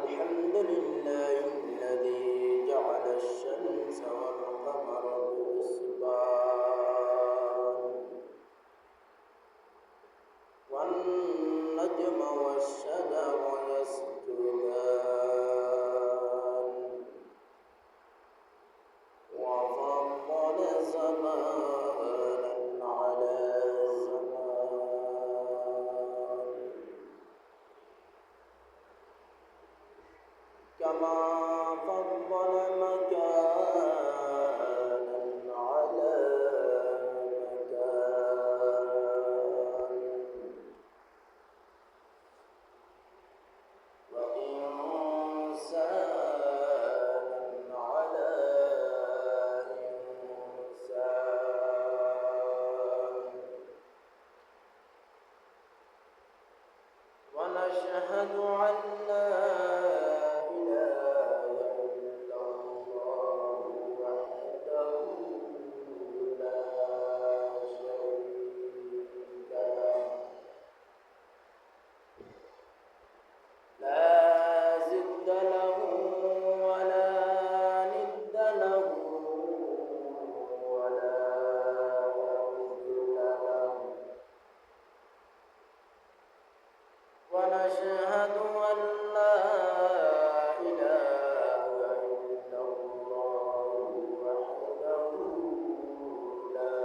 الحمد لله الذي جعل الشمس والقمر بحسبان والنجم والشجر يسجدان وفضل زمانا على زمان كما فضل مكانا على مكان وإنسانا على إنسان ونشهد أن لا إله إلا الله وحده لا شريك له لا ضد له ولا ند له ولا مثل له ونشهد أن لا إله إلا الله وحده لا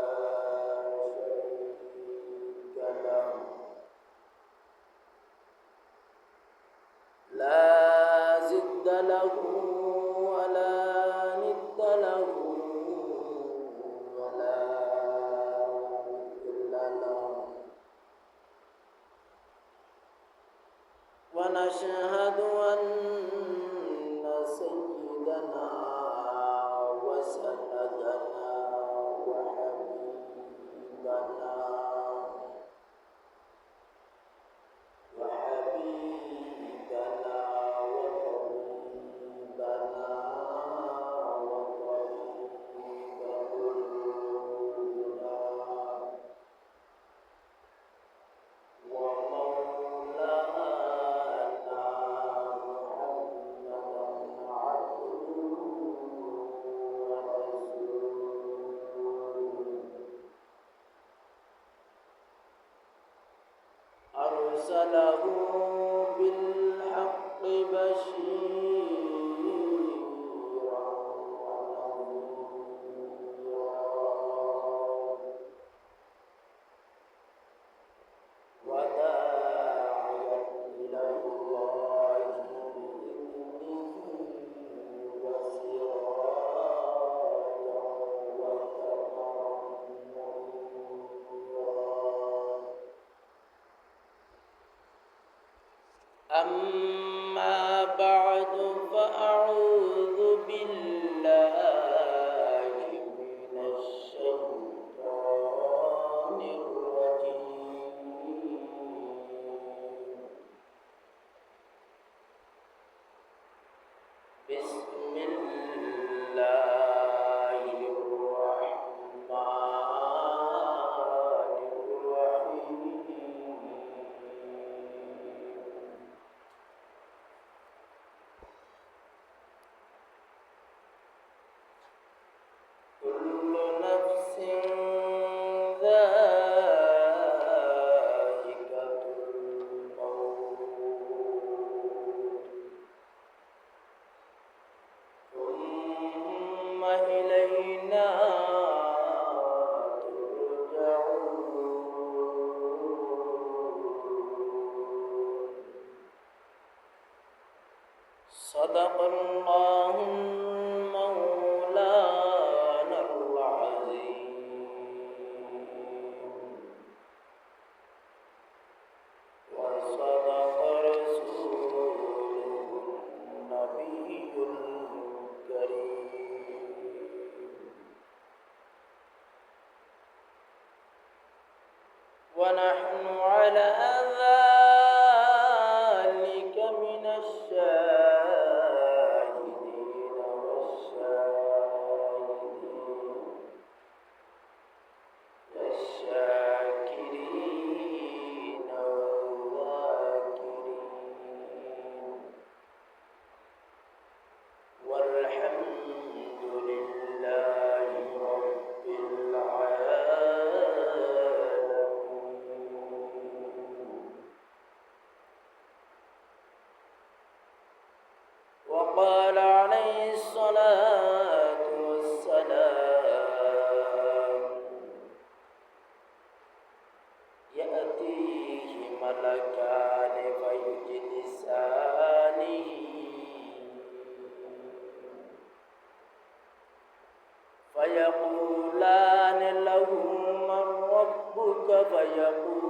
شريك له لا ضد له ولا ند له ولا مثل له ونشهد أن سيدنا وسندنا وحبيبنا وطبيبنا وطبيب قلوبنا ومولانا محمدا عبده ورسوله أرسله بالحق بشيرا ونذيرا وداعيا إلى الله بإذنه وسراجا وقمرا منيرا أما بعد فأعوذ بالله من الشيطان الرجيم بسم الله الرحمن الرحيم كل نفس ذائقة الموت ثم إلينا ترجعون صدق الله مولانا العظيم وصدق رسوله النبي الكريم ونحن على ذلك من الشاهدين والشاكرين والذاكرين وقال عليه الصلاة والسلام يأتيه ملكان فيجلسانه فيقولان له من ربك فيقول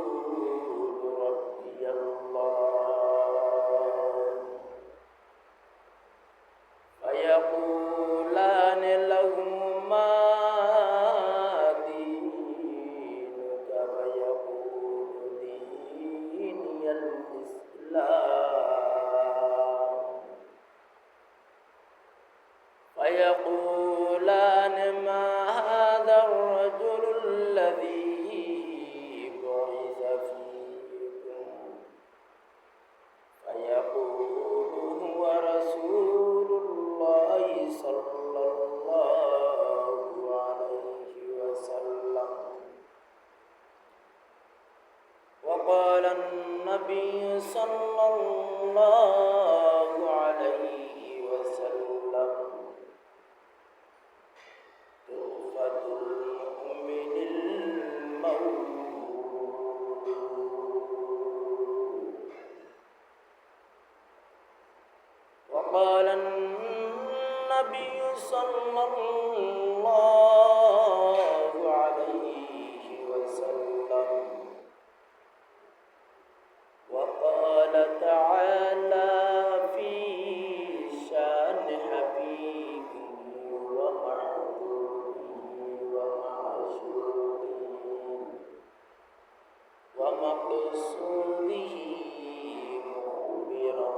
ربي الله فيقولان له ما دينك فيقول ديني الإسلام فيقولان ما هذا الرجل الذي بعث فيكم فيقول هو رسول الله صلى الله عليه وسلم وقال النبي صلى الله عليه وسلم تحفة المؤمن الموت وقال النبي صلى الله عليه وسلم وقال تعالى في شان حبيبه ومحبوبه ومعشوقه ومقصوده مخبرا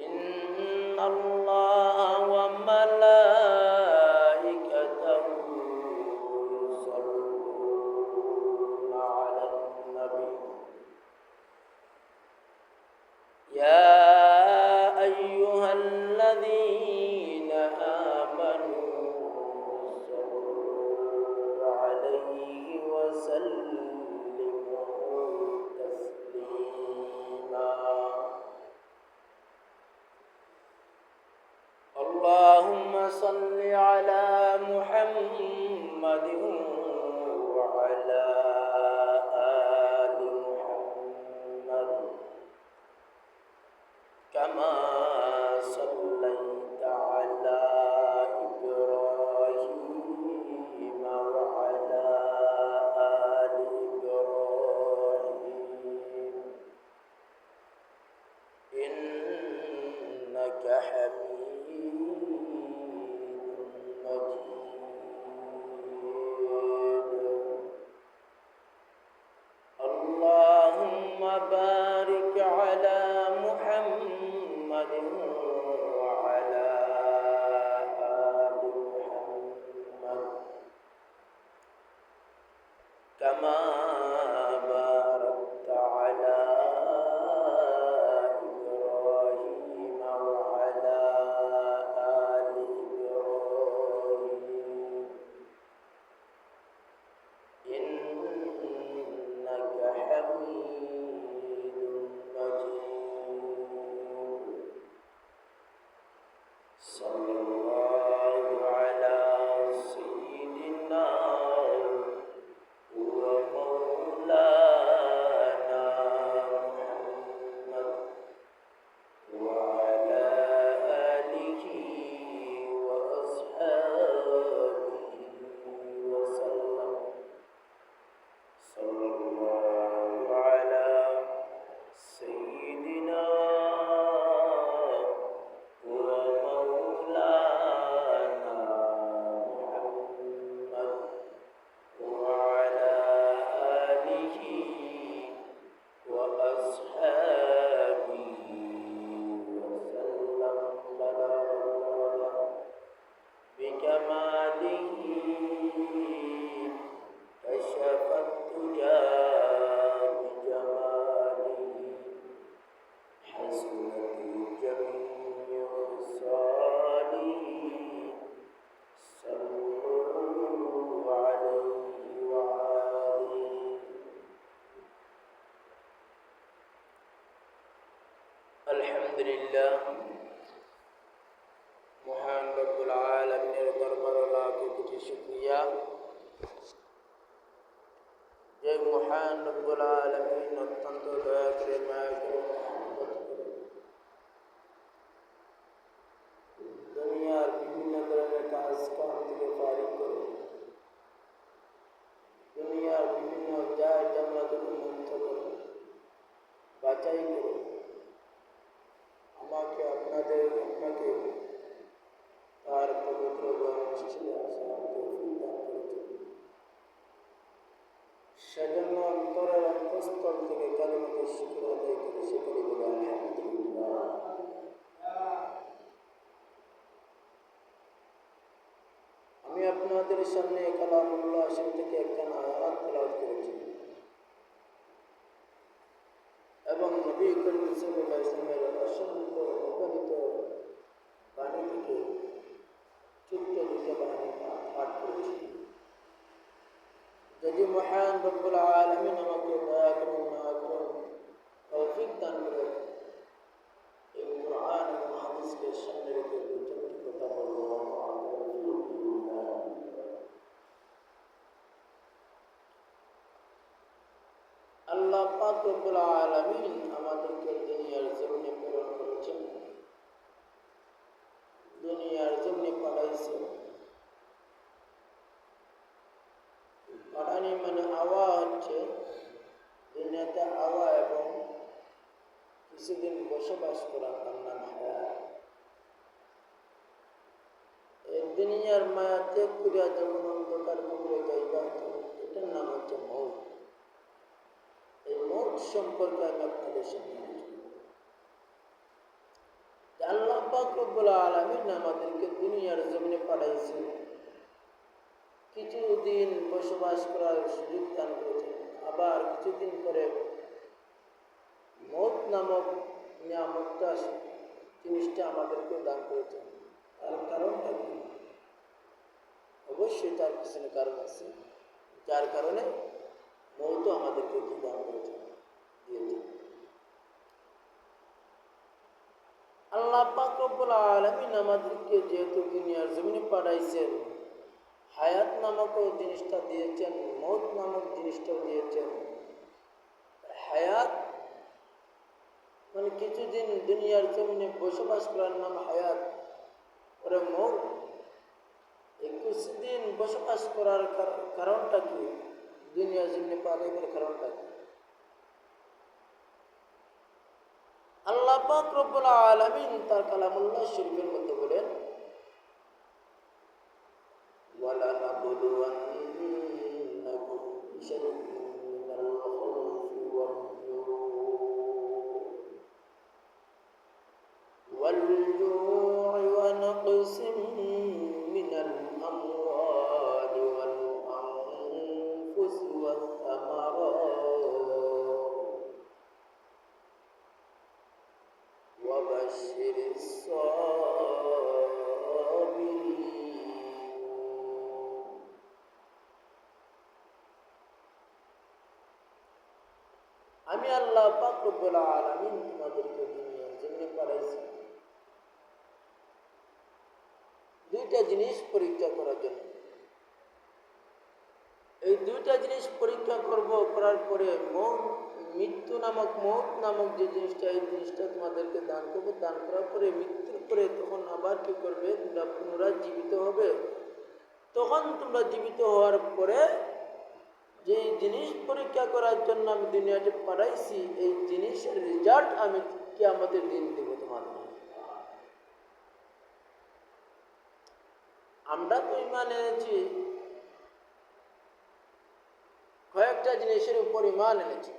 إن الله وملائكته يصلون على النبي يا أيها الذين آمنوا صلوا عليه وسلموا تسليما اللهم صل على محمد وعلى آل محمد كما صليت على إبراهيم وعلى آل إبراهيم إنك حميد مجيد আলহামদুলিল্লাহ মহান রব্বুল আলামিনের দরবারে লাখো কোটি শুকরিয়া যে মহান রব্বুল আলামিন অত্যন্ত দয়া করে মায়া করে মহব্বত করে দুনিয়ার বিভিন্ন ধরনের কাজ কাম থেকে ফারিগ করে দুনিয়ার বিভিন্ন জায় জামলা থেকে মুক্ত করে বাছাই করে আমাকে আপনাকে তার পবিত্র মসজিদে আসার তৌফিক দান করেছেন। সেজন্য অন্তরের অন্তঃস্থল থেকে কালিমাতে শুকর আদায় করে সেখানে বলে আলহামদুলিল্লাহ। আমি আপনাদের সামনে কালামুল্লাহ শরীফ থেকে একটা আয়াত তেলাওয়াত করেছি এবং নবী করিম সাল্লাল্লাহু আলাইহি ওয়াসাল্লামের অসংখ্য অগণিত বাণী থেকে ছোট্ট দুটো বাণী পাঠ করেছি। যদি মহান রব্বুল আলামিন আমাকে দয়া করুন মায়া করুন তৌফিক দান করেন এই কুরআন এবং হাদিসকে সামনে রেখে দুটি কথা বলবো। আল্লাহ পাক রব্বুল আলামিন আমাদেরকে দুনিয়ার জমিনে প্রেরণ করেছেন, দুনিয়ার জমিনে পাঠাইছেন। পাঠানি মানে আওয়া হচ্ছে দুনিয়াতে আওয়া এবং কিছুদিন বসবাস করা তার নাম হায়াত। এই দুনিয়ার মায়া ত্যাগ করিয়া যখন অন্ধকার কবরে যাইবা এটার নাম হচ্ছে মৌত। এই মৌত সম্পর্কে আমি আপনাদের সামনে আল্লাহ পাক রব্বুল আলামিন আমাদেরকে দুনিয়ার জমিনে পাঠাইছেন, কিছুদিন বসবাস করার সুযোগ দান করেছেন, আবার কিছুদিন পরে মৌত নামক নিয়ামতটা জিনিসটা আমাদেরকে দান করেছেন। তার কারণটা কি? অবশ্যই তার পিছনে কারণ আছে, যার কারণে মৌত আমাদেরকে কি দান করেছেন, দিয়েছেন। আল্লাহ পাক রব্বুল আলামিন আমাদেরকে যেহেতু দুনিয়ার জমিনে পাঠাইছেন, হায়াত নামক জিনিসটা দিয়েছেন, মৌত নামক জিনিসটাও দিয়েছেন। হায়াত মানে কিছুদিন দুনিয়ার জমিনে বসবাস করার নাম হায়াত, পরে মৌত। এই কিছুদিন বসবাস করার কারণটা কি? দুনিয়ার জমিনে পাঠাইবার কারণটা কি? আল্লাহ পাক রব্বুল আলামিন তার কালামুল্লাহ শরীফের মধ্যে বলেন, وَلَنَبْلُوَنَّكُمْ بِشَيْءٍ مِّنَ الْخَوْفِ وَالْجُوعِ وَنَقْصٍ مِّنَ الْأَمْوَالِ وَالْأَنفُسِ وَالثَّمَرَاتِ وَبَشِّرِ الصَّابِرِينَ। আমি আল্লাহ পাক রব্বুল আলামিন তোমাদেরকে দুনিয়ার জমিনে পাঠাইছি দুইটা জিনিস পরীক্ষা করার জন্য। এই দুইটা জিনিস পরীক্ষা করার পরে মৃত্যু নামক যে জিনিসটা, এই জিনিসটা তোমাদেরকে দান করবো। দান করার পরে মৃত্যুর পরে তখন আবার কি করবে? তোমরা পুনরায় জীবিত হবে। তখন তোমরা জীবিত হওয়ার পরে যে জিনিস পরীক্ষা করার জন্য আমি দুনিয়াতে পাঠাইছি, এই জিনিসের রেজাল্ট আমি কিয়ামতের দিন দেব তোমাদের। আমরা তো ঈমান এনেছি, কয়েকটা জিনিসের উপর ঈমান এনেছি।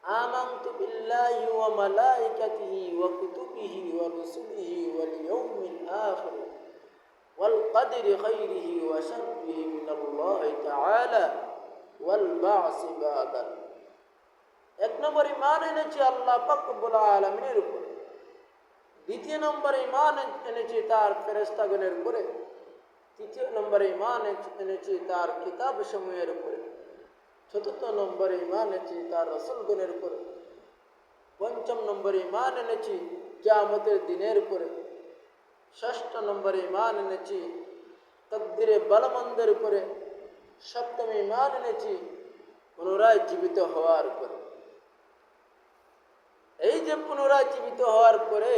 আমানতু বিল্লাহি ওয়া মালাইকাতিহি ওয়া কুতুবিহি ওয়া রুসুলিহি ওয়াল ইয়াউমিল আখির ওয়াল কদরি খাইরিহি ওয়া শাররিহি মিনাল্লাহি তাআলা ওয়াল বা'সি বাদাল। এক নম্বর ঈমান এনেছি আল্লাহ পাক রব্বুল আলামিনের উপর। দ্বিতীয় নম্বরে ঈমান এনেছি তার ফেরেশতাগণের উপরে। তৃতীয় নম্বরে ঈমান এনেছি তার কিতাব সমূহের উপরে। চতুর্থ নম্বরে ঈমান এনেছি তার রাসূলগণের উপরে। পঞ্চম নম্বরে ঈমান এনেছি কিয়ামতের দিনের উপরে। ষষ্ঠ নম্বরে ঈমান এনেছি তাকদীরে ভালো-মন্দের উপরে। সপ্তম ঈমান এনেছি পুনরায় জীবিত হওয়ার উপরে। এই যে পুনরায় জীবিত হওয়ার পরে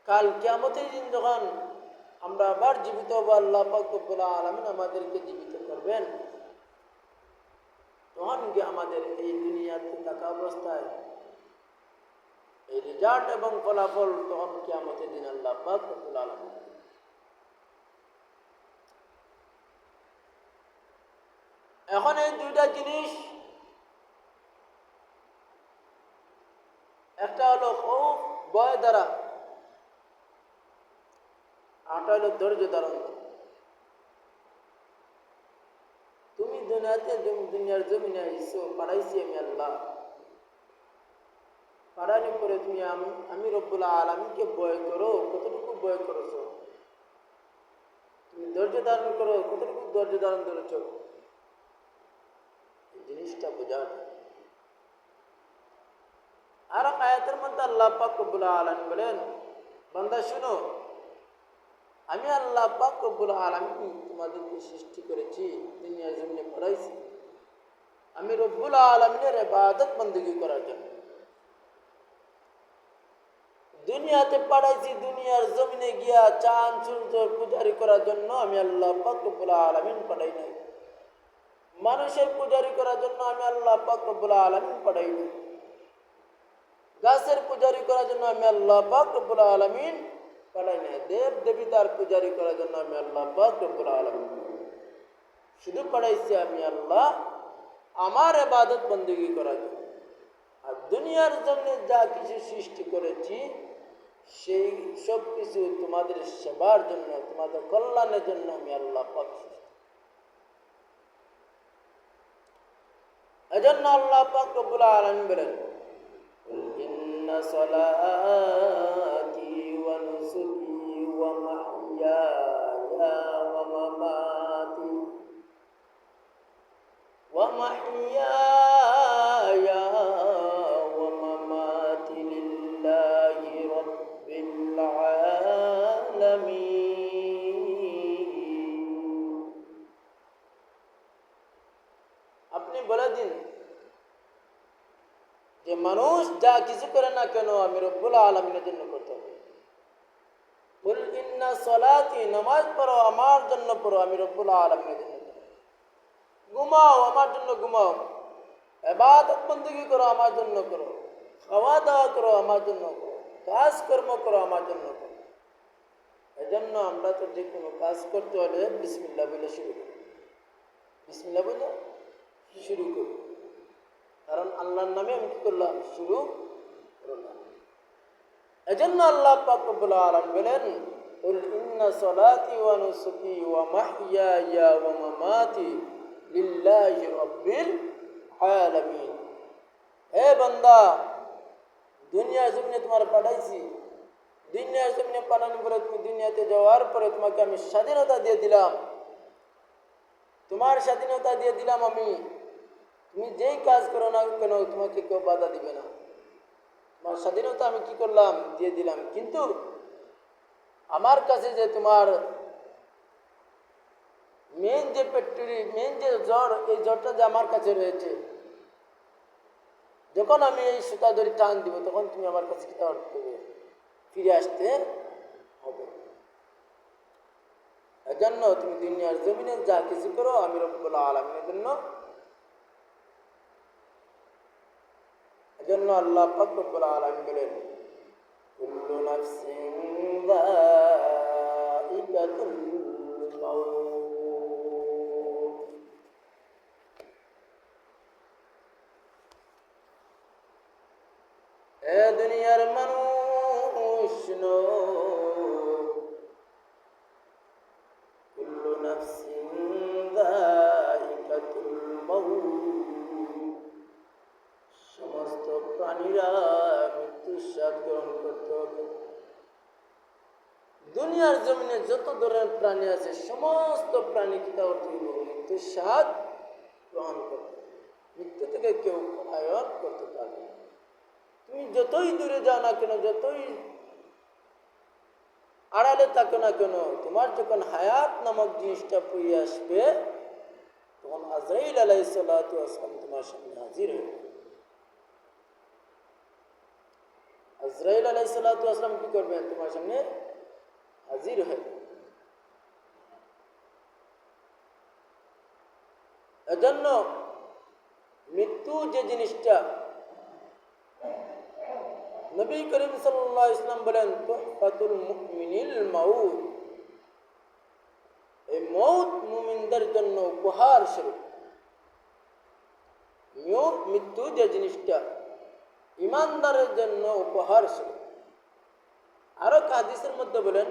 কাল কিয়ামতের দিন যখন আমরা আবার জীবিত হব, আল্লাহ পাক রব্বুল আলামিন আমাদেরকে জীবিত করবেন, তখন কি আমাদের এই দুনিয়াতে থাকা অবস্থায় এই রেজাল্ট এবং ফলাফল তখন কিয়ামতের দিন আল্লাহ পাক রব্বুল আলামিন। এখন এই দুইটা জিনিস, একটা হলো খৌফ ভয় দ্বারা, আরটা হলো ধৈর্য ধারণ। তুমি দুনিয়ার জমিনে আইসো, পাঠাইছি আমি আল্লাহ। পাঠানোর পরে তুমি আমি রব্বুল আলামিনকে ভয় করো, কতটুকু ভয় করেছো? তুমি ধৈর্য ধারণ করো, কতটুকু ধৈর্য ধারণ করেছো? এই জিনিসটা বোঝা। আর আয়াতের মধ্যে আল্লাহ পাক রব্বুল আলামিন বলেন, বান্দা শুনো, আমি আল্লাহ পাক রব্বুল আলামিন তোমাদেরকে সৃষ্টি করেছি, দুনিয়ার জমিনে পাঠাইছি আমি রব্বুল আলামিনের ইবাদত বندگی করার জন্য। দুনিয়াতে পাঠাইছি দুনিয়ার জমিনে গিয়া চাঁদ সূর্য পূজারি করার জন্য আমি আল্লাহ পাক রব্বুল আলামিন পাঠাই নাই। মানুষের পূজারি করার জন্য আমি আল্লাহ পাক রব্বুল আলামিন পাঠাই নাই। গাছের পূজারি করার জন্য আমি আল্লাহ পাক রব্বুল আলামিন পাঠাই নাই। দেব দেবতার পূজারি করার জন্য আমি আল্লাহ পাক রব্বুল আলামিন শুধু পাঠাইছি আমি আল্লাহ আমার ইবাদত বندگی করার জন্য। আর দুনিয়ার জমিনে যা কিছু সৃষ্টি করেছি সেই সব কিছু তোমাদের সেবার জন্য, তোমাদের কল্যাণের জন্য আমি আল্লাহ পাক সৃষ্টি। এজন্য আল্লাহ পাক রব্বুল আলামিন বলেন, ইন্না সলাতি ওয়া নুসুকি ওয়া মাহইয়ায়া ওয়া মামাতি লিল্লাহি রাব্বিল আলামিন। আপনি বলে দিন যে মানুষ যা কিছু করে না কেন আমি রব্বুল আলামিনের জন্য করতে হবে। কুল ইন্না সলাতি, নামাজ পড়ো আমার জন্য পড়ো, আমি রব্বুল আলামিনের জন্য। ঘুমাও আমার জন্য ঘুমাও, ইবাদত বندگی করো আমার জন্য করো, খাওয়া দাওয়া করো আমার জন্য করো, কাজ কর্ম করো আমার জন্য করো। এজন্য আমরা তো যে কোনো কাজ করতে হলে বিসমিল্লাহ বলে শুরু করি। বিসমিল্লাহ বলে শুরু করি, কারণ আল্লাহর নামে আমি কি করলাম? শুরু করলাম। এজন্য আল্লাহ পাক রব্বুল আলামিন বলেন, কুল ইন্না সলাতি ওয়া নুসুকি ওয়া মাহইয়ায়া ওয়া মামাতি লিল্লাহি রাব্বিল আলামিন। হে বান্দা, দুনিয়ার জমিনে তোমার পাঠাইছি, দুনিয়ার জমিনে পাঠানোর পরে তুমি দুনিয়াতে যাওয়ার পরে তোমাকে আমি স্বাধীনতা দিয়ে দিলাম, তোমার স্বাধীনতা দিয়ে দিলাম আমি। তুমি যেই কাজ করো না কেন তোমাকে কেউ বাধা দিবে না। তোমার স্বাধীনতা আমি কি করলাম? দিয়ে দিলাম। কিন্তু আমার কাছে যে তোমার মেন যে পেট্রি, মেন যে জ্বর, এই জ্বরটা যে আমার কাছে রয়েছে, যখন আমি এই সুতা ধরে টান দিব তখন তুমি আমার কাছে কি করতে হবে? ফিরে আসতে হবে। এজন্য তুমি দুনিয়ার জমিনে যা কিছু করো আমি রব্বুল আলামিনের জন্য। এজন্য আল্লাহ পাক রব্বুল আলামিন বলেন, কুল্লু নাফসিন যায়িকাতুল মাউত। এ দুনিয়ার মানুষ শোনো, কুল্লু নাফসিন যায়িকাতুল মাউত, সমস্ত প্রাণীরা মৃত্যুর স্বাদ গ্রহণ করতে হবে। দুনিয়ার জমিনে যত ধরনের প্রাণী আছে সমস্ত প্রাণী কি করতে হবে? মৃত্যুর স্বাদ গ্রহণ করতে হবে। মৃত্যু থেকে কেউ পলায়ন করতে পারবে না। তুমি যতই দূরে যাও না কেন, যতই আড়ালে থাকো না কেন, তোমার যখন হায়াত নামক জিনিসটা পেয়ে আসবে, তখন আজরাইল আলাইহিস সালাতু ওয়াস সালাম তোমার সামনে হাজির হবে। আজরাইল আলাইহিস সালাতু ওয়াস সালাম কি করবেন? তোমার সামনে হাজির হবে। এজন্য মৃত্যু যে জিনিসটা, নবী করিম সাল্লাল্লাহু আলাইহি ওয়াসাল্লাম বলেন তুহফাতুল মুমিনিল মাউত, এই মৌত মুমিনদের জন্য উপহার স্বরূপ। মৃত্যু যে জিনিসটা ইমানদারের জন্য উপহার স্বরূপ। আরো হাদিসের মধ্যে বলেন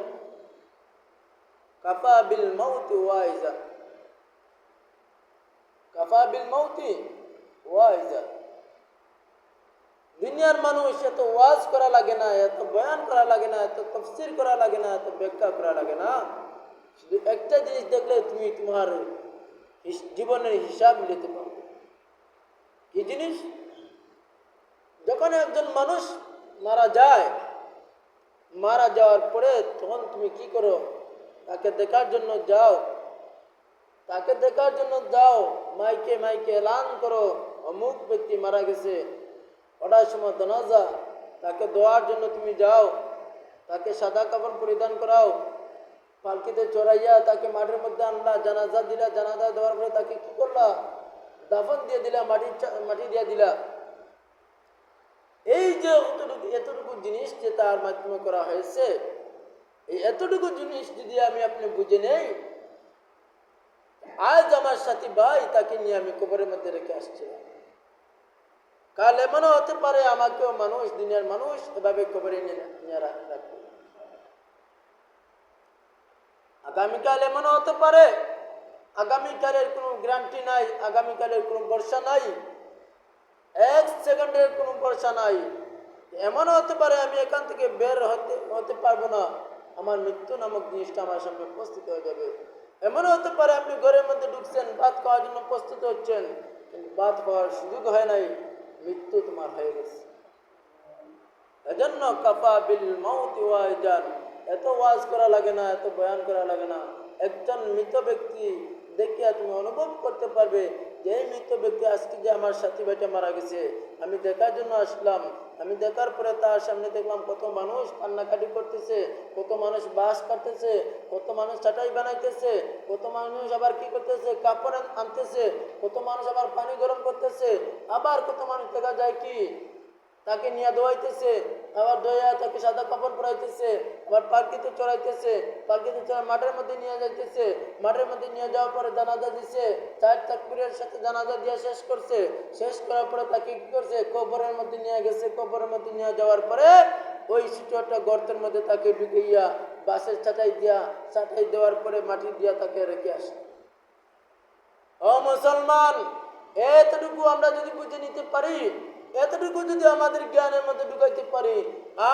কাফা বিল মাউতি ওয়াইজা, কাফা বিল মাউতি ওয়াইজা। দুনিয়ার মানুষ এত ওয়াজ করা লাগে না, এত বয়ান করা লাগে না, এত তাফসীর করা লাগে না, এত ব্যাখ্যা করা লাগে না। শুধু একটা জিনিস দেখলে তুমি তোমার জীবনের হিসাব নিতে পারবে। কি জিনিস? যখন একজন মানুষ মারা যায়, মারা যাওয়ার পরে তখন তুমি কি করো? তাকে দেখার জন্য যাও, তাকে দেখার জন্য যাও, মাইকে মাইকে এলান করো অমুক ব্যক্তি মারা গেছে। ওটার সময় জানাজা, তাকে দোয়ার জন্য তুমি যাও, তাকে সাদা কাপড় পরিধান করাও, পালকিতে চড়াইয়া তাকে মাঠের মধ্যে আনলা, জানাজা দিলা, জানাজা দেওয়ার পরে তাকে কি করলা? দাফন দিয়ে দিলা, মাটি দিয়ে দিলা। এই যে এতটুকু জিনিস যে তার মাধ্যমে করা হয়েছে, এই এতটুকু জিনিস যদি আমি আপনি বুঝে নেই, আজ আমার সাথী ভাই তাকে নিয়ে আমি কবরের মধ্যে রেখে আসছিলাম, কাল এমনও হতে পারে আমাকেও মানুষ, দুনিয়ার মানুষ এভাবে কবরে নিয়ে রাখবে। আগামীকাল এমনও হতে পারে, আগামীকালের কোনো গ্যারান্টি নাই, আগামীকালের কোনো ভরসা নাই, এক সেকেন্ডের কোনো ভরসা নাই। এমনও হতে পারে আমি এখান থেকে বের হতে পারবো না, আমার মৃত্যু নামক জিনিসটা আমার সামনে উপস্থিত হয়ে যাবে। এমনও হতে পারে আপনি ঘরের মধ্যে ঢুকছেন, ভাত খাওয়ার জন্য প্রস্তুত হচ্ছেন, কিন্তু ভাত খাওয়ার সুযোগ হয় নাই, মৃত্যু তোমার হয়ে গেছে। এজন্য কাফা বিল মাউতি ওয়াইজান, এত ওয়াজ করা লাগে না, এত বয়ান করা লাগে না। একজন মৃত ব্যক্তি দেখিয়া তুমি অনুভব করতে পারবে যে এই মৃত ব্যক্তি আজকে যে আমার সাথী ভাইটা মারা গেছে, আমি দেখার জন্য আসলাম, আমি দেখার পরে তার সামনে দেখলাম কত মানুষ কান্নাকাটি করতেছে, কত মানুষ বাঁশ কাটতেছে, কত মানুষ চাটাই বানাইতেছে, কত মানুষ আবার কি করতেছে? কাপড় আনতেছে, কত মানুষ আবার পানি গরম করতেছে, আবার কত মানুষ দেখা যায় কি তাকে নিয়ে দোয়াইতেছে, আবার দোয়া তাকে সাদা কাপড় পরাইতেছে, আবার পালকিতে চড়াইতেছে, পালকিতে চড়া মাঠের মধ্যে নিয়ে যাইতেছে, মাঠের মধ্যে নিয়ে যাওয়ার পরে জানাজা দিছে, 4 তাকবীরের সাথে জানাজা দিয়ে শেষ করছে, শেষ করার পরে তাকে কি করছে? কবরের মধ্যে নিয়ে গেছে। কবরের মধ্যে নিয়ে যাওয়ার পরে ওই ছোট একটা গর্তের মধ্যে তাকে ঢুকাইয়া বাঁশের চাটাই দেওয়ার পরে মাটি দিয়া তাকে রেখে আসে। ও মুসলমান, এতটুকু আমরা যদি বুঝে নিতে পারি, এতটুকু যদি আমাদের জ্ঞানের মধ্যে ঢুকাইতে পারি,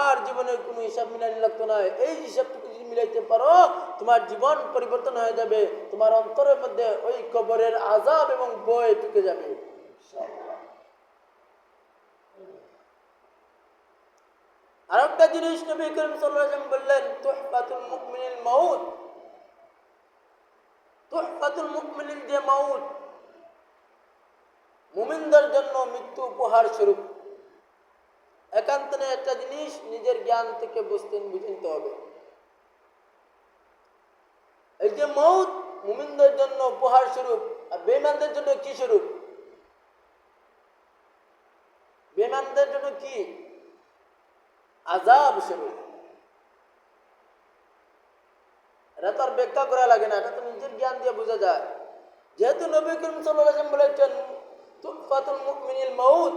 আর জীবনের কোনো হিসাব মিলানি লাগতো না। এই হিসাবটুকু যদি মিলাইতে পারো, তোমার জীবন পরিবর্তন হয়ে যাবে, তোমার অন্তরের মধ্যে ওই কবরের আযাব এবং ভয় ঢুকে যাবে। আর একটা জিনিস নবী করিম সাল্লাল্লাহু আলাইহি ওয়াসাল্লাম বললেন তুহফাতুল মুমিনিল মাউত, তুহফাতুল মুমিনিল যে মাউত, মুমিনদের জন্য মৃত্যু উপহার স্বরূপ। একান্তনে একটা জিনিস নিজের জ্ঞান থেকে বুঝে নিতে হবে, এই যে মৌত মুমিনদের জন্য উপহার স্বরূপ, আর বেঈমানদের জন্য কি স্বরূপ? বেঈমানদের জন্য কি? আযাব স্বরূপ। এটা তো আর ব্যাখ্যা করা লাগে না, এটা তো নিজের জ্ঞান দিয়ে বোঝা যায়। যেহেতু নবী করিম সাল্লাল্লাহু আলাইহি ওয়াসাল্লাম বলেছেন তুহফাতুল মুমিনিল মাউত,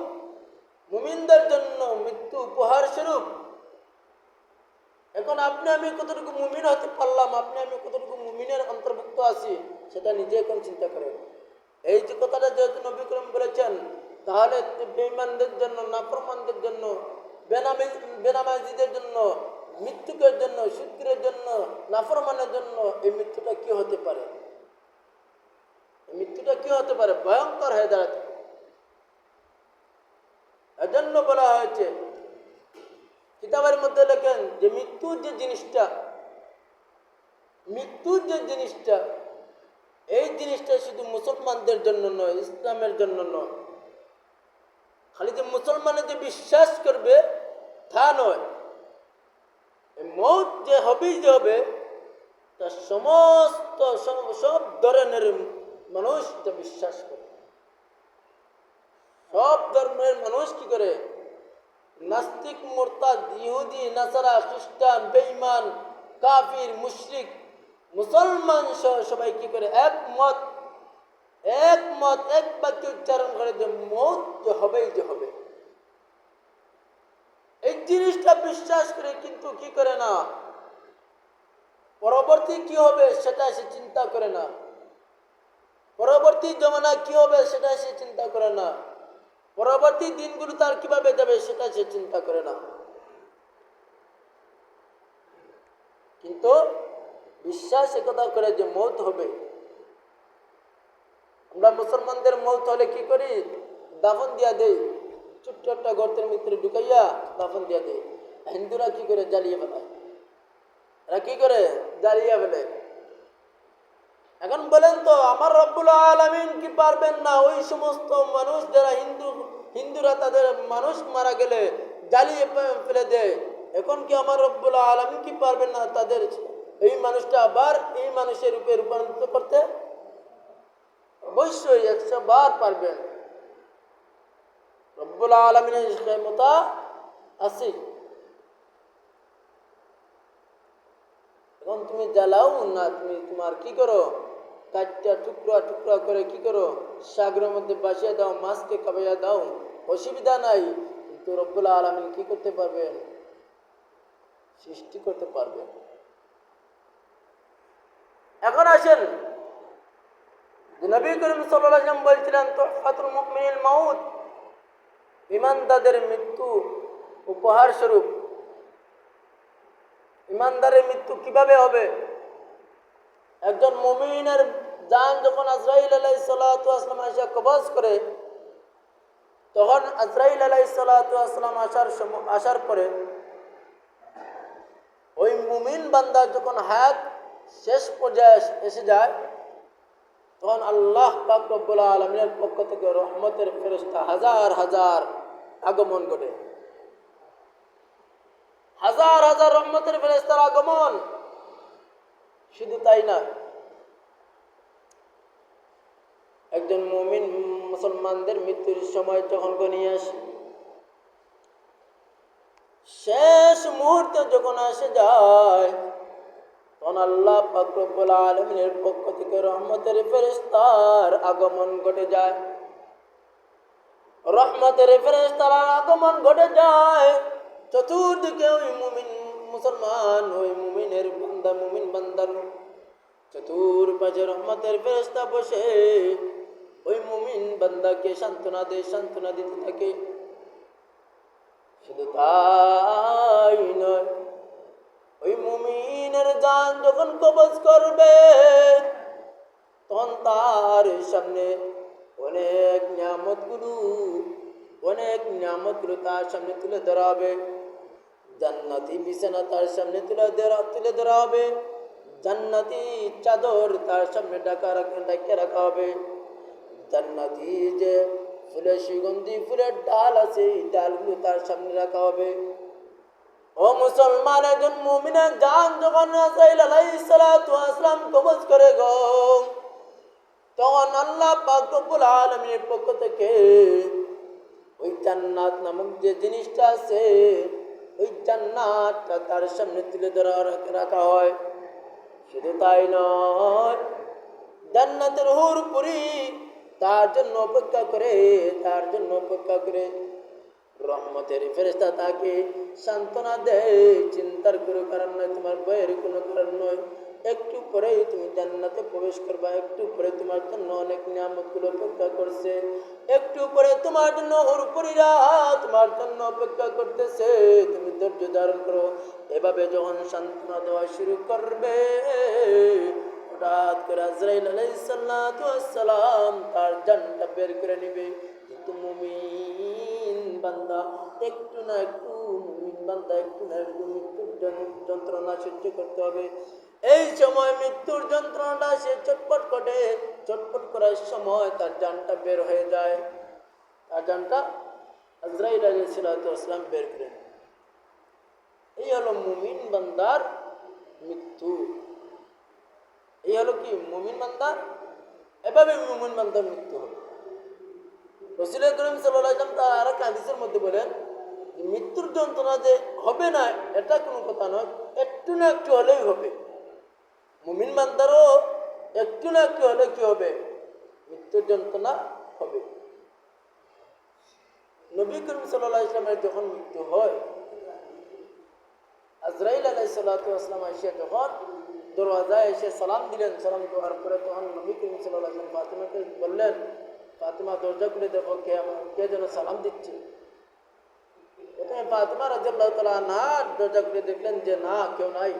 মুমিনদের জন্য মৃত্যু উপহার স্বরূপ। এখন আপনি আমি কতটুকু মুমিন হতে পারলাম, আপনি আমি কতটুকু মুমিনের অন্তর্ভুক্ত আছি, সেটা নিজে এখন চিন্তা করেন। এই যে কথাটা যেহেতু নবী করিম বলেছেন, তাহলে বেঈমানদের জন্য, নাফরমানদের জন্য, বেনামাজিদের জন্য, মৃত্যুকের জন্য, সুদখোরের জন্য, নাফরমানের জন্য এই মৃত্যুটা কি হতে পারে? এই মৃত্যুটা কি হতে পারে? ভয়ঙ্কর হয়ে দাঁড়াতে পারে। এজন্য বলা হয়েছে, কিতাবের মধ্যে লেখেন যে মৃত্যুর যে জিনিসটা এই জিনিসটা শুধু মুসলমানদের জন্য নয়, ইসলামের জন্য নয়। খালি যে মুসলমানের যে বিশ্বাস করবে তা নয়, মৌত যে হবে তা সমস্ত সব ধরনের মানুষ এটা বিশ্বাস করে। সব ধর্মের মানুষ কি করে? নাস্তিক, মুরতাদ, ইহুদি, নাসারা, খ্রিস্টান, বেঈমান, কাফির, মুশরিক, মুসলমান সহ সবাই কি করে? একমত এক বাক্যে উচ্চারণ করে যে মৌত যে হবে। এই জিনিসটা বিশ্বাস করে, কিন্তু কি করে না, পরবর্তী কি হবে সেটা সে চিন্তা করে না। পরবর্তী জমানা কি হবে সেটা সে চিন্তা করে না। পরবর্তী দিনগুলো তার কিভাবে যাবে সেটা সে চিন্তা করে না। কিন্তু বিশ্বাস একথা করে যে মৌত হবে। আমরা মুসলমানদের মৌত হলে কি করি? দাফন দিয়া দেই, ছোট্ট একটা গর্তের ভিতরে ঢুকাইয়া দাফন দিয়া দেই। হিন্দুরা কি করে? জ্বালিয়ে ফেলায়। এরা কি করে? জ্বালিয়ে ফেলে। এখন বলেন তো, আমার রব্বুল আলামিন কি পারবেন না ওই সমস্ত মানুষ যারা হিন্দুরা তাদের মানুষ মারা গেলে জ্বালিয়ে ফেলে দেয়? এখন কি আমার রব্বুল আলামিন কি পারবেন না তাদের এই মানুষটা আবার এই মানুষের রূপে রূপান্তরিত করতে? অবশ্যই 100 বার পারবেন। রব্বুল আলামিনের ক্ষমতা আছে। এখন তুমি জ্বালাও না, তুমি তোমার কি করো? কাটটা টুকরা করে কি করো? সাগরের মধ্যে বাসিয়ে দাও, মাছকে খাবাইয়া দাও, অসুবিধা নাই। কিন্তু রব্বুল আলামিন কি করতে পারবেন? সৃষ্টি করতে পারবেন। এখন আসেন, নবী করিম সাল্লাল্লাহু আলাইহি ওয়াসাল্লাম বলছিলেন তুহফাতুল মুমিনিল মাউত, ঈমানদারদের মৃত্যু উপহার স্বরূপ। ঈমানদারের মৃত্যু কিভাবে হবে? একজন মুমিনের জান যখন আজরাইল আলাইহিস সালাতু ওয়াস সালাম এসে কবজ করে, তখন আজরাইল আলাইহিস সালাতু ওয়াস সালাম আসার পরে ওই মুমিন বান্দা যখন হায়াত শেষ পর্যায়ে এসে যায়, তখন আল্লাহ পাক রব্বুল আলামিনের পক্ষ থেকে রহমতের ফেরেশতা হাজার হাজার আগমন ঘটে। হাজার হাজার রহমতের ফেরেশতার আগমন। শুধু তাই না, একজন মুমিন মুসলমানদের মৃত্যুর সময় যখন ঘনিয়ে আসে, শেষ মুহূর্তে যখন আসে যায়, তখন আল্লাহ পাক রব্বুল আলামিনের পক্ষ থেকে রহমতের ফেরেশতার আগমন ঘটে যায়। রহমতের ফেরেশতার আগমন ঘটে যায়। চতুর্দিকে ওই মুসলমান, ওই মুমিন বান্দার চতুর্পাশে রহমতের ফেরেশতা বসে ওই মুমিন বান্দাকে সান্ত্বনা দিতে থাকে। শুধু তাই নয়, ওই মুমিনের জান যখন কবজ করবে, তখন তার সামনে অনেক নিয়ামতগুলো তার সামনে তুলে ধরা হবে। জান্নাতি বিছানা তার সামনে তুলে ধরা হবে। জান্নাতি চাদর তার সামনে ঢাকিয়ে রাখা হবে। জান্নাতি যে ফুলের সুগন্ধি ফুলের ডাল আছে, এই ডালগুলো তার সামনে রাখা হবে। ও মুসলমান, একজন মুমিনের জান যখন আজরাইল আলাইহিস সালাতু ওয়াস সালাম কবজ করে গো, তখন আল্লাহ পাক রব্বুল আলামিনের পক্ষ থেকে ওই জান্নাত নামক যে জিনিসটা আছে, ওই জান্নাতটা তার সামনে তুলে রাখা হয়। শুধু তাই নয়, জান্নাতের হুরপুরি তার জন্য অপেক্ষা করে। রহমতের ফেরেশতা তাকে সান্ত্বনা দেয়, চিন্তার কোনো কারণ নয়, তোমার ভয়ের কোনো কারণ নয়। একটু পরেই তুমি জান্নাতে প্রবেশ করবা, একটু পরে তোমার জন্য অনেক নিয়ামতগুলো অপেক্ষা করছে, একটু পরে তোমার জন্য হুরপুরিরা তোমার জন্য অপেক্ষা করতেছে, তুমি ধৈর্য ধারণ করো। এভাবে যখন সান্ত্বনা দেওয়া শুরু করবে, হঠাৎ করে আজরাইল আলাইহিস সালাতু ওয়াস সালাম তার জানটা বের করে নিবে। কিন্তু মুমিন বান্দা একটু না একটু মুমিন বান্দা একটু না একটু মৃত্যুর যন্ত্রণা সহ্য করতে হবে। এই সময় মৃত্যুর যন্ত্রণাটা সে চটপট করে, চটপট করার সময় তার জানটা বের হয়ে যায়। তার জানটা আজরাইল আলাইহিস সালাম বের করেন। এই হলো মুমিন বান্দার মৃত্যু। এই হলো কি মুমিন বান্দার, এভাবে মুমিন বান্দার মৃত্যু হবে। রাসূল করিম সাল্লাল্লাহু আলাইহি ওয়াসাল্লাম তার আরেক হাদিসের মধ্যে বলেন, মৃত্যুর যন্ত্রণা যে হবে না এটা কোনো কথা নয়, একটু না একটু হলেই হবে। মুমিন বান্দারও একটু না একটু হলে কি হবে? মৃত্যুর যন্ত্রণা হবে। নবী করিম সাল্লাল্লাহু আলাইহি ওয়াসাল্লামের যখন মৃত্যু হয়, আজরাইল আলাইহিস সালাম এসে যখন দরওয়াজায় এসে সালাম দিলেন, সালাম দেওয়ার পরে তখন নবী করিম সাল্লাল্লাহু আলাইহি ওয়াসাল্লাম ফাতিমাকে বললেন, ফাতিমা দরজা খুলে দেখো কে যেন সালাম দিচ্ছে। প্রথমে ফাতিমা রাদিয়াল্লাহু তাআলা আনহা দরজা খুলে দেখলেন যে না, কেউ নাই।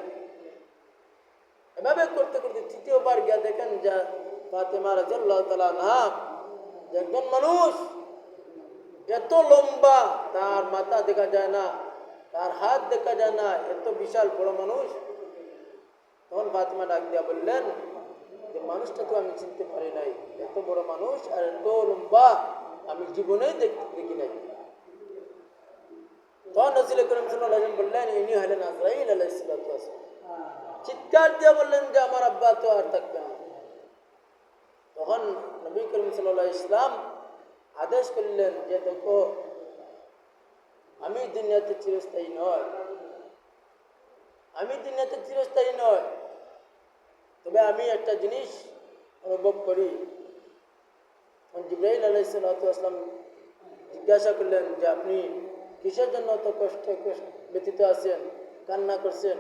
এভাবে করতে করতে তৃতীয়বার গিয়া দেখেন যে ফাতিমা রাদিয়াল্লাহু তাআলা আনহা, যে একজন মানুষ এত লম্বা, তার মাথা দেখা যায় না, তার হাত দেখা যায় না, এত বিশাল বড় মানুষ। তখন ফাতিমা ডাক দিয়া বললেন যে মানুষটা তো আমি চিনতে পারি নাই, এত বড় মানুষ আর এত লম্বা আমি জীবনেই দেখি নাই। তখন রাসূল করিম সাল্লাল্লাহু আলাইহি ওয়াসাল্লাম বললেন, ইনি হলেন আজরাইল আলাইহিস সালাতু ওয়াসসালাম। চিৎকার দিয়ে বললেন যে আমার আব্বা তো আর থাকবেন না। তখন নবী করিম সাল্লাল্লাহু আলাইহি ওয়াসাল্লাম আদেশ করলেন যে দেখো, আমি দুনিয়াতে চিরস্থায়ী নয়, আমি দুনিয়াতে চিরস্থায়ী নয়, তবে আমি একটা জিনিস অনুভব করি। জিবরাইল আলাইহিস সালাতু ওয়াসসালাম জিজ্ঞাসা করলেন যে আপনি কিসের জন্য এত কষ্টে ব্যতীত আছেন, কান্না করছেন?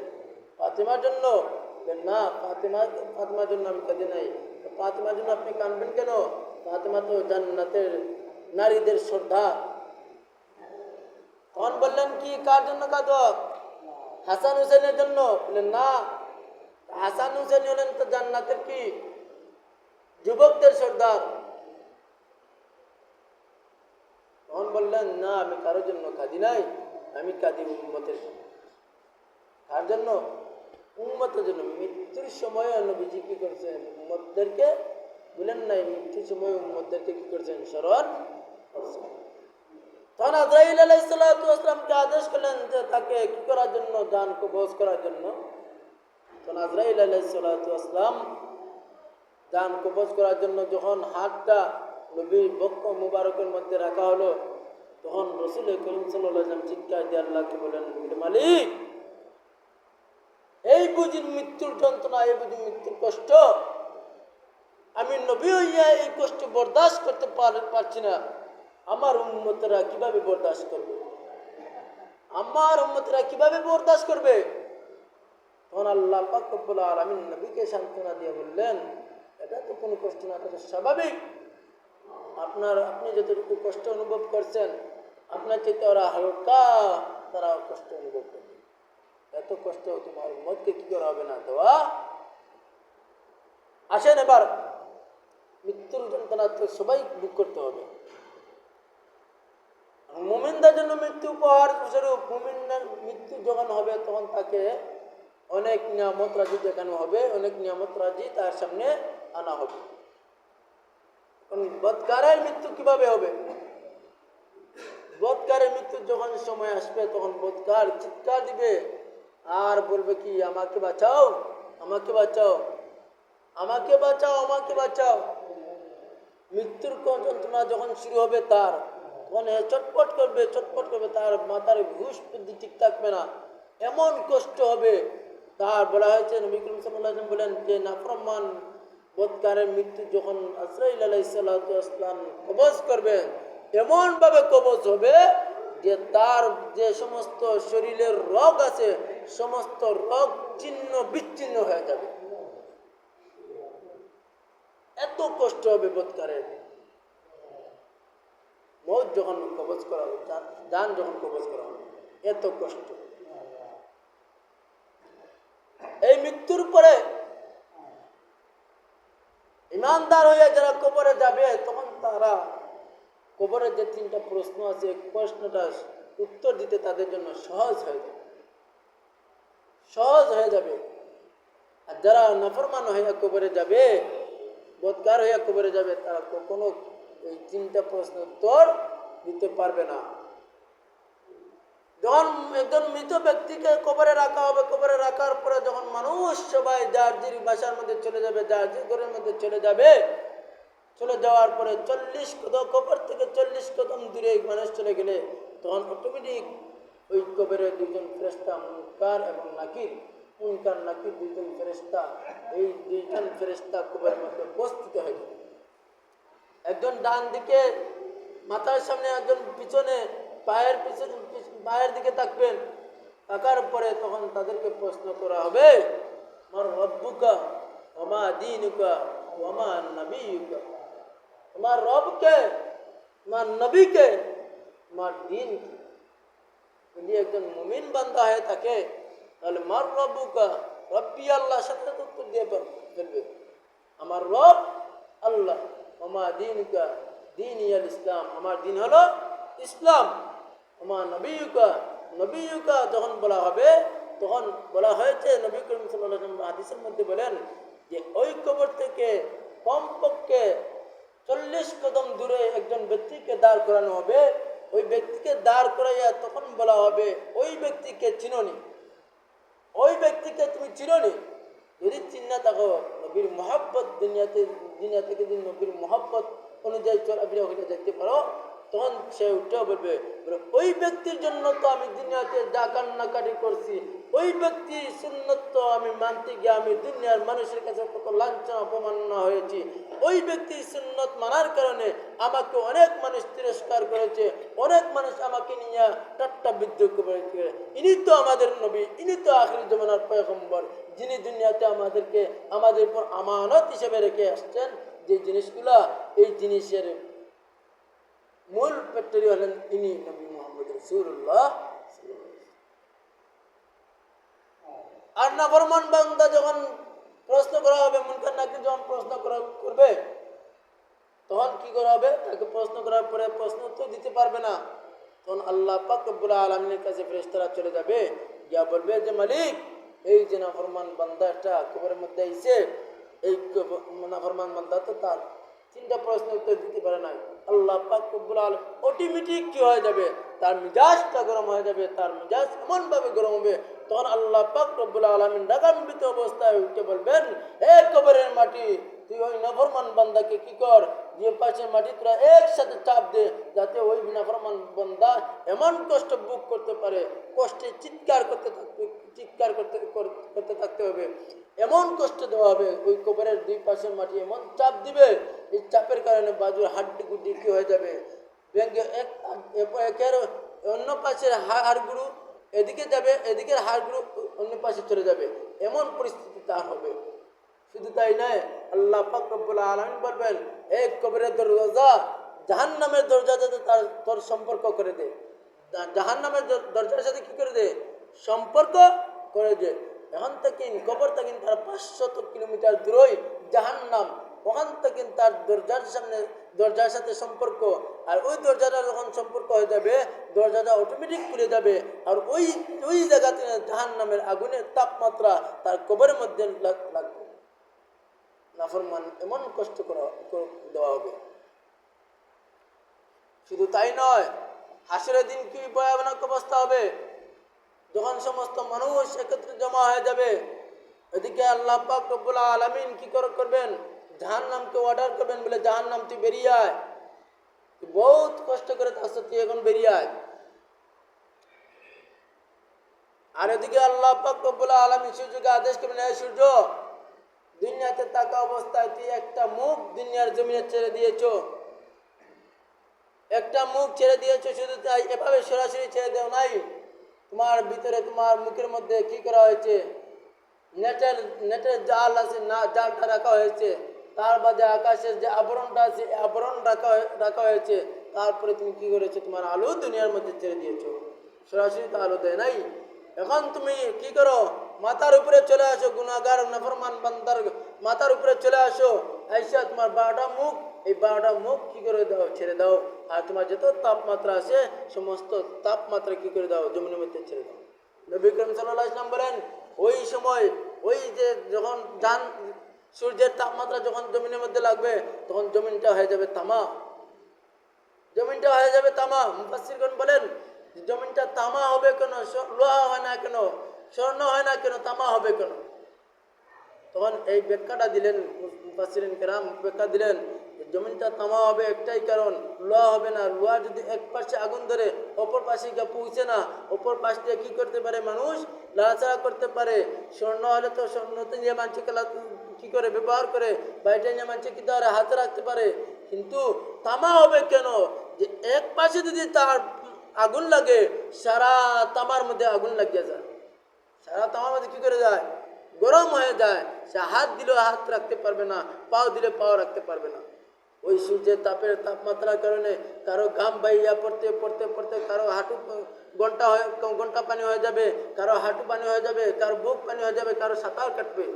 ফাতিমার জন্য? না, ফাতিমার জন্য আমি কাঁদি নাই। ফাতিমার জন্য আপনি কাঁদবেন কেন? ফাতিমা তো জান্নাতের নারীদের সর্দার। তখন বললেন কি কার জন্য কাঁদো? হাসান হুসেনের জন্য? বললেন না, হাসান হুসেন হলেন তো জান্নাতের কি যুবকদের সর্দার। তখন বললেন না, আমি কারোর জন্য কাঁদি নাই, আমি কাঁদি উম্মতের জন্য। কার জন্য? উম্মতের জন্য। মৃত্যুর সময় নবীজি কি করছেন? উম্মতদেরকে বলেন নাই, মৃত্যুর সময় উম্মতদেরকে কি করছেন? স্মরণ করছেন। তখন আজরাইল আলাইহিস সালাতু ওয়াসসালামকে আদেশ করলেন যে তাকে কি করার জন্য? জান কবজ করার জন্য। তখন আজরাইল আলাইহিস সালাতু ওয়াসসালাম জান কবজ করার জন্য যখন হাতটা নবীর বক্ষ মুবারকের মধ্যে রাখা হলো, তখন রাসূল করিম সাল্লাল্লাহু আলাইহি ওয়াসাল্লাম চিৎকার দিয়ে আল্লাহকে বলেন, মালিক, এই বুঝি মৃত্যুর যন্ত্রণা, এই বুঝি মৃত্যুর কষ্ট, আমি নবী হইয়া এই কষ্ট বরদাস্ত করতে পারছি না, আমার উম্মতেরা কিভাবে বরদাস্ত করবে? আমার উম্মতেরা কিভাবে বরদাস্ত করবে? তখন আল্লাহ পাক রব্বুল আলামিন নবীকে সান্ত্বনা দিয়ে বললেন, এটা তো কোনো কষ্ট না, এটা স্বাভাবিক। আপনি যতটুকু কষ্ট অনুভব করছেন, আপনার চেয়ে ওরা হালকা, তারা কষ্ট অনুভব করবে। এত কষ্ট তোমার উম্মতকে কি করা হবে না দেওয়া? আসেন এবার, মৃত্যুর যন্ত্রণা তো সবাই ভোগ করতে হবে। মুমিনদের জন্য মৃত্যু উপহার স্বরূপ। মুমিনের মৃত্যু যখন হবে তখন তাকে অনেক নিয়ামত রাজি দেখানো হবে, অনেক নিয়ামত রাজি তার সামনে আনা হবে। বদকারের মৃত্যু কিভাবে হবে? বদকারের মৃত্যু যখন সময় আসবে তখন বদকার চিৎকার দিবে আর বলবে কি, আমাকে বাঁচাও, আমাকে বাঁচাও, আমাকে বাঁচাও, আমাকে বাঁচাও। মৃত্যুর যন্ত্রণা যখন শুরু হবে তার, তখন চটপট করবে, চটপট করবে, তার মাথার হুঁশ বুদ্ধি ঠিক থাকবে না, এমন কষ্ট হবে তার। বলা হয়েছে, নবী করিম সাল্লাল্লাহু আলাইহি ওয়াসাল্লাম বলেন যে নাফরমান বদকারের মৃত্যু যখন আজরাইল আলাইহিস সালাতু ওয়াসসালাম কবজ করবে, এমনভাবে কবজ হবে যে তার যে সমস্ত শরীরের রোগ আছে সমস্ত রোগ ছিন্ন বিচ্ছিন্ন হয়ে যাবে। এত কষ্ট হবে বদকারের। মৌত যখন কবজ করা হবে, জান যখন কবজ করা হবে, এত কষ্ট। এই মৃত্যুর পরে ইমানদার হইয়া যারা কবরে যাবে তখন তারা কবরের যে 3টা প্রশ্ন আছে, প্রশ্নটা উত্তর দিতে তাদের জন্য সহজ হয়ে যাবে। আর যারা নাফরমান হইয়া কবরে যাবে, বদকার হইয়া কবরে যাবে, তারা কখনো এই 3টা প্রশ্ন উত্তর দিতে পারবে না। যখন একজন মৃত ব্যক্তিকে কবরে রাখা হবে, কবরে রাখার পরে যখন মানুষ সবাই যার যে বাসার মধ্যে চলে যাবে, যার যে ঘরের মধ্যে চলে যাবে, চলে যাওয়ার পরে 40 কদম, কবর থেকে 40 কদম দূরে মানুষ চলে গেলে তখন অটোমেটিক ওই কবরে 2জন ফেরেশতা, মুনকার এবং নাকির, মুনকার নাকির 2জন ফেরেশতা, এই 2জন ফেরেশতা কবরের মধ্যে উপস্থিত হয়ে যাবে। একজন ডান দিকে মাথার সামনে, একজন পিছনে পায়ের দিকে তাকবেন। তাকার পরে তখন তাদেরকে প্রশ্ন করা হবে, মার রব্বুকা ওয়া মা দীনুকা ওয়া মা নবিয়ুকা, তোমার রবকে, তোমার নবীকে, তোমার দিন কি। যদি একজন মুমিন বান্দা হয়ে থাকে তাহলে মার রব্বুকা, রব্বি আল্লাহ, সাথে উত্তর দিয়ে ফেলবে আমার রব আল্লাহ, ওয়া মা দীনুকা দীনিয়াল ইসলাম, আমার দিন হলো ইসলাম, ওয়া মা নবিয়ুকা, নবিয়ুকা যখন বলা হবে তখন বলা হয়েছে, নবী করিম সাল্লাল্লাহু আলাইহি ওয়াসাল্লাম হাদিসের মধ্যে বলেন যে ওই কবর থেকে কমপক্ষে 40 কদম দূরে একজন ব্যক্তিকে দাঁড় করানো হবে। ওই ব্যক্তিকে দাঁড় করাইয়া তখন বলা হবে, ওই ব্যক্তিকে চিনোনি, ওই ব্যক্তিকে তুমি চিনোনি। যদি চিন্না থাকো, নবীর মহব্বত দুনিয়া থেকে যদি নবীর মহব্বত অনুযায়ী চলাফেরা হয়ে দেখতে পারো, তখন সে উঠে বলবে, ওই ব্যক্তির জন্য তো আমি দুনিয়াতে যা কান্নাকাটি করছি, ওই ব্যক্তির সুন্নত তো আমি মানতে গিয়ে আমি দুনিয়ার মানুষের কাছে কত লাঞ্ছনা অপমাননা হয়েছি, ওই ব্যক্তির সুন্নত মানার কারণে আমাকে অনেক মানুষ তিরস্কার করেছে, অনেক মানুষ আমাকে নিয়ে ঠাট্টা বিদ্রুপ করেছে। ইনি তো আমাদের নবী, ইনি তো আখির জামানার পয়গম্বর, যিনি দুনিয়াতে আমাদের উপর আমানত হিসেবে রেখে আসছেন যে জিনিসগুলা, এই জিনিসের মূল ফ্যাক্টরি হলেন ইনি নবী মুহাম্মদ রাসূলুল্লাহ। আর নাফরমান বান্দা যখন প্রশ্ন করা হবে, মুনকার নাকির যখন প্রশ্ন করবে, তখন কি করা হবে, তাকে প্রশ্ন করার পরে প্রশ্ন উত্তর দিতে পারবে না। তখন আল্লাহ পাক রব্বুল আলামিনের কাছে ফেরেশতারা চলে যাবে, গিয়া বলবে যে মালিক, এই যে নাফরমান বান্দাটা কবরের মধ্যে আইছে, এই নাফরমান বান্দা তো তার 3টা প্রশ্ন উত্তর দিতে পারে না। আল্লাহ পাক রব্বুল আলামিন অটোমেটিক কি হয়ে যাবে, তার মিজাজটা গরম হয়ে যাবে, তার মিজাজ এমনভাবে গরম হবে, তখন আল্লাহ পাক রব্বুল আলামিন রাগান্বিত অবস্থায় উঠে বলবেন, এ কবরের মাটি, তুই ওই নাফরমান বান্দাকে কি কর, যে পাশের মাটি তোরা একসাথে চাপ দে, যাতে ওই নাফরমান বান্দা এমন কষ্ট ভোগ করতে পারে, কষ্টে চিৎকার করতে থাকতে হবে, এমন কষ্ট দেওয়া হবে, ওই কবরের 2 পাশের মাটি এমন চাপ দিবে, এই চাপের কারণে বাজুর হাড্ডি গুড্ডি কি হয়ে যাবে, ব্যাঙ্গে একের অন্য পাশের হাড়গুলো এদিকে যাবে, এদিকের হাড়গুলো অন্য পাশে চলে যাবে, এমন পরিস্থিতি তার হবে। শুধু তাই নয়, আল্লাহ পাক রব্বুল আলামিন বলবেন, এক কবরের দরজা জাহান্নামের দরজার সাথে তোর সম্পর্ক করে দে, জাহান্নামের দরজার সাথে কি করে দে, সম্পর্ক করে দে। এখন থেকে কবর থেকে তার 500 কিলোমিটার দূরই জাহান্নাম, ওখান থেকে তার দরজার সাথে সম্পর্ক, আর ওই দরজাটা যখন সম্পর্ক হয়ে যাবে, দরজাটা অটোমেটিক খুলে যাবে, আর ওই জায়গাতে জাহান্নামের আগুনের তাপমাত্রা তার কবরের মধ্যে লাগবে। নাফরমান এমন কষ্ট দেওয়া হবে। শুধু তাই নয়, হাসরের দিন কি ভয়াবহ অবস্থা হবে, যখন সমস্ত মানুষ একত্রে জমা হয়ে যাবে, এদিকে আল্লাহ পাক রব্বুল আলামিন কি করবেন, জাহান্নামকে অর্ডার করবেন, বলে জাহান্নাম তুই বেরিয়ে আয়, তুই বহুত কষ্ট করে থাকছিস, তুই এখন বেরিয়ে আয়। আর এদিকে আল্লাহ পাক রব্বুল আলামিন সূর্যকে আদেশ করবেন, এই সূর্য, দুনিয়াতে থাকা অবস্থায় তুই একটা মুখ দুনিয়ার জমিনে ছেড়ে দিয়েছো, একটা মুখ ছেড়ে দিয়েছো, শুধু তাই এভাবে সরাসরি ছেড়ে দেও নাই, তোমার ভিতরে, তোমার মুখের মধ্যে কি করা হয়েছে, নেটের জাল আছে, না জালটা রাখা হয়েছে, তার বাদে আকাশের যে আবরণটা আছে, আবরণ রাখা হয়েছে, তারপরে তুমি কি করেছো, তোমার আলো দুনিয়ার মধ্যে ছেড়ে দিয়েছো, সরাসরি তো আলো দেয় নাই। এখন তুমি কি করো, মাথার উপরে চলে আসো, গুনাহগার নাফরমান বান্দার মাথার উপরে চলে আসো, আইসা তোমার 12টা মুখ, এই 12টা মুখ কি করে দাও, ছেড়ে দাও, আর তোমার যত তাপমাত্রা আছে সমস্ত তাপমাত্রা কি করে দাও, জমিনের মধ্যে ছেড়ে দাও। নবী করিম সাল্লাল্লাহু আলাইহি ওয়াসাল্লাম বলেন, ওই সময় ওই যে যখন সূর্যের তাপমাত্রা যখন জমিনের মধ্যে লাগবে তখন জমিনটা হয়ে যাবে তামা, জমিনটা হয়ে যাবে তামা। মুফাসসিরগণ বলেন জমিনটা তামা হবে কেন, লোহা হয় না কেন, স্বর্ণ হয় না কেন, তামা হবে কেন? তখন এই ব্যাখ্যাটা দিলেন মুফাসসিরিন কেরাম, ব্যাখ্যা দিলেন জমিনটা তামা হবে একটাই কারণ, লোহা হবে না। লোহা যদি এক পাশে আগুন ধরে অপর পাশে গিয়ে পৌঁছে না, অপর পাশ দিয়ে কী করতে পারে মানুষ, লাড়াচাড়া করতে পারে। স্বর্ণ হলে তো স্বর্ণতে নিয়ে মানুষকে কী করে ব্যবহার করে, বা এটা নিয়ে মানুষকে কী ধরে হাতে রাখতে পারে। কিন্তু তামা হবে কেন, যে এক পাশে যদি তার আগুন লাগে সারা তামার মধ্যে আগুন লাগিয়ে যায়, সারা তামার মধ্যে কী করে যায়, গরম হয়ে যায়। সে হাত দিলেও হাত রাখতে পারবে না, পাও দিলে পাও রাখতে পারবে না। ওই সূর্যের তাপমাত্রার কারণে কারো ঘাম বাইয়া পড়তে পড়তে পড়তে কারো হাঁটু ঘন্টা পানি হয়ে যাবে, কারো হাঁটু পানি হয়ে যাবে, কারো বুক পানি হয়ে যাবে, কারো সাঁতার কাটবে।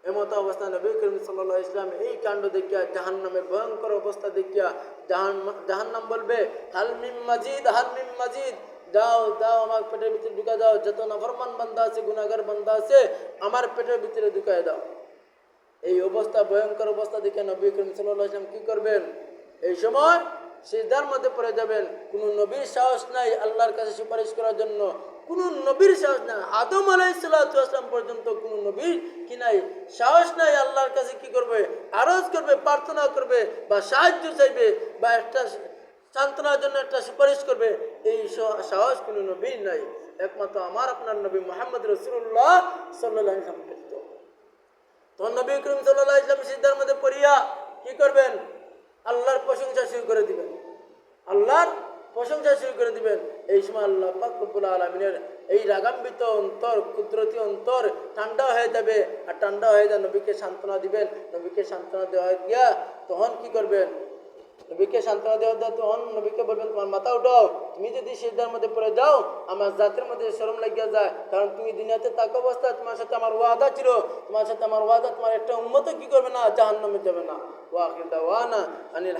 এমতো অবস্থা নবী করিম সাল্লাল্লাহু আলাইহি ওয়াসাল্লাম এই কাণ্ড দেখিয়া, জাহান্নামের ভয়ঙ্কর অবস্থা দেখিয়া জাহান্নাম বলবে, হাল মিম মাজিদ, হাল মিম মাজিদ, যাও যাও আমার পেটের ভিতরে ঢুকা দাও, যত নাফরমান বান্দা আছে, গুনাহগার বান্দা আছে আমার পেটের ভিতরে ঢুকায় দাও। এই অবস্থা, ভয়ঙ্কর অবস্থা দেখে নবী করিম সাল্লাল্লাহু আলাইহি ওয়াসাল্লাম কি করবেন, এই সময় সিজদার মধ্যে পড়ে যাবেন। কোনো নবীর সাহস নাই আল্লাহর কাছে সুপারিশ করার জন্য, কোনো নবীর সাহস নাই। আদম আলাইহিস সালাতু ওয়াস সালাম পর্যন্ত কোনো নবীর কি নাই, সাহস নাই আল্লাহর কাছে কি করবে, আরজ করবে, প্রার্থনা করবে, বা সাহায্য চাইবে, বা একটা সান্ত্বনার জন্য একটা সুপারিশ করবে। এই সাহস কোনো নবীর নাই, একমাত্র আমার আপনার নবী মুহাম্মদ রাসূলুল্লাহ সাল্লাল্লাহু আলাইহি ওয়াসাল্লাম। তখন নবী করিম সাল্লাল্লাহু আলাইহি ওয়াসাল্লাম সিজদার মধ্যে পড়িয়া কি করবেন, আল্লাহর প্রশংসা শুরু করে দিবেন, আল্লাহর প্রশংসা শুরু করে দিবেন। এই সময় আল্লাহ পাক রব্বুল আলামিনের এই রাগান্বিত অন্তর, কুদরতি অন্তর ঠান্ডা হয়ে যাবে। আর ঠান্ডা হয়ে যায় নবীকে সান্ত্বনা দিবেন। নবীকে সান্ত্বনা দেওয়া গিয়া তখন কি করবেন, নবীকে সান্ত্বনা দেওয়া তখন নবীকে বলবেন, তোমার মাথা উঠাও, তুমি যদি সিজদার মধ্যে পড়ে যাও আমার জাতের মধ্যে শরম লাগিয়া যায়। কারণ তুমি দুনিয়াতে থাকা অবস্থায় তোমার সাথে আমার ওয়াদা ছিল, তোমার সাথে আমার ওয়াদা, তোমার একটা উম্মতও কি করবে না, জাহান্নামে যাবে না। ওয়া আখির দাওয়ানা আনিল